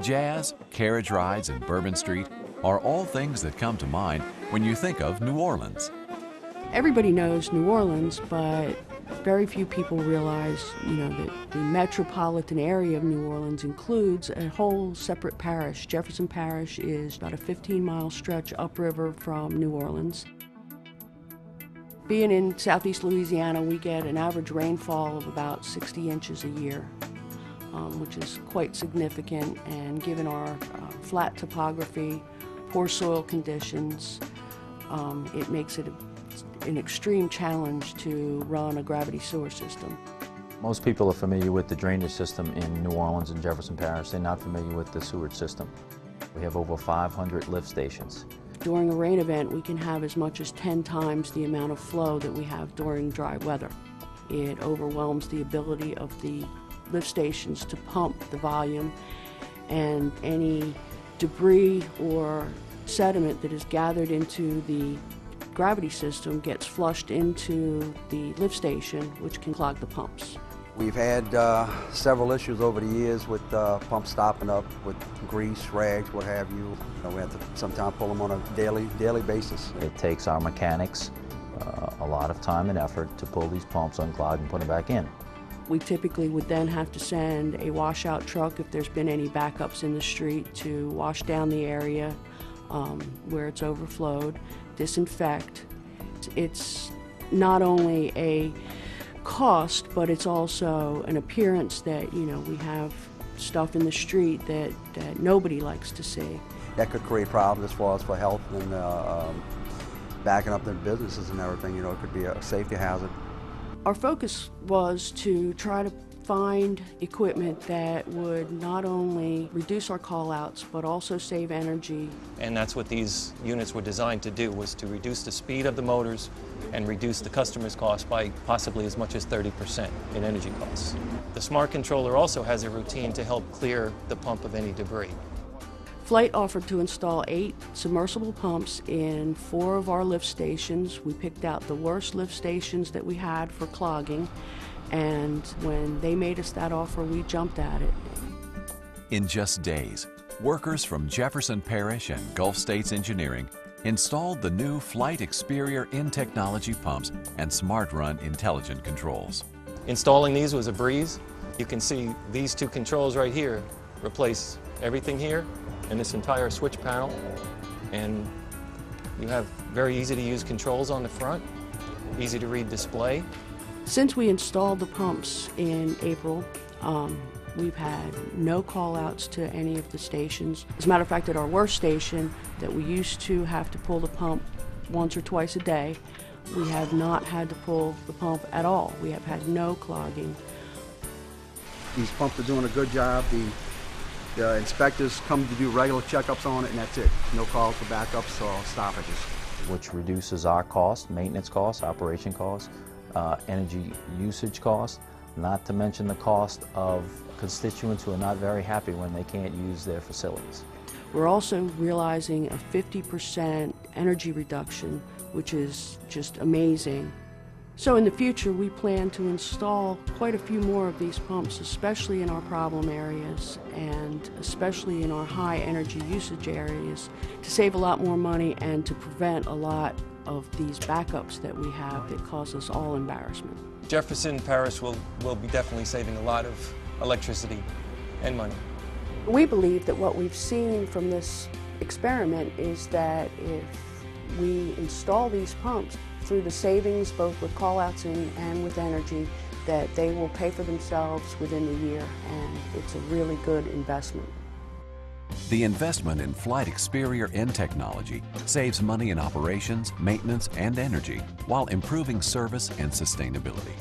Jazz, carriage rides, and Bourbon Street are all things that come to mind when you think of New Orleans. Everybody knows New Orleans, but very few people realize, that the metropolitan area of New Orleans includes a whole separate parish. Jefferson Parish is about a 15-mile stretch upriver from New Orleans. Being in southeast Louisiana, we get an average rainfall of about 60 inches a year, which is quite significant, and given our flat topography, poor soil conditions, it makes it an extreme challenge to run a gravity sewer system. Most people are familiar with the drainage system in New Orleans and Jefferson Parish. They're not familiar with the sewage system. We have over 500 lift stations. During a rain event, we can have as much as 10 times the amount of flow that we have during dry weather. It overwhelms the ability of the lift stations to pump the volume, and any debris or sediment that is gathered into the gravity system gets flushed into the lift station, which can clog the pumps. We've had several issues over the years with pumps stopping up with grease, rags, what have you. We have to sometimes pull them on a daily basis. It takes our mechanics a lot of time and effort to pull these pumps, unclog, and put them back in. We typically would then have to send a washout truck if there's been any backups in the street to wash down the area where it's overflowed, disinfect. It's not only a cost, but it's also an appearance that, we have stuff in the street that nobody likes to see. That could create problems as far as for health and backing up their businesses and everything. It could be a safety hazard. Our focus was to try to find equipment that would not only reduce our call-outs, but also save energy. And that's what these units were designed to do, was to reduce the speed of the motors and reduce the customer's cost by possibly as much as 30% in energy costs. The smart controller also has a routine to help clear the pump of any debris. Flygt offered to install 8 submersible pumps in 4 of our lift stations. We picked out the worst lift stations that we had for clogging, and when they made us that offer, we jumped at it. In just days, workers from Jefferson Parish and Gulf States Engineering installed the new Flygt Experior in-technology pumps and SmarRun intelligent controls. Installing these was a breeze. You can see these 2 controls right here replace everything here in this entire switch panel, and you have very easy to use controls on the front, easy to read display. Since we installed the pumps in April, we've had no call-outs to any of the stations. As a matter of fact, at our worst station that we used to have to pull the pump once or twice a day, we have not had to pull the pump at all. We have had no clogging. These pumps are doing a good job. The inspectors come to do regular checkups on it, and that's it. No calls for backups or stoppages. Which reduces our cost, maintenance costs, operation costs, energy usage costs, not to mention the cost of constituents who are not very happy when they can't use their facilities. We're also realizing a 50% energy reduction, which is just amazing. So in the future, we plan to install quite a few more of these pumps, especially in our problem areas and especially in our high energy usage areas, to save a lot more money and to prevent a lot of these backups that we have that cause us all embarrassment. Jefferson Parish will be definitely saving a lot of electricity and money. We believe that what we've seen from this experiment is that if we install these pumps, through the savings both with call-outs and with energy, that they will pay for themselves within the year, and it's a really good investment. The investment in Flygt Experior in technology saves money in operations, maintenance, and energy while improving service and sustainability.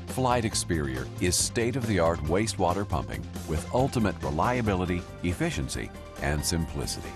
Flygt Experior is state-of-the-art wastewater pumping with ultimate reliability, efficiency, and simplicity.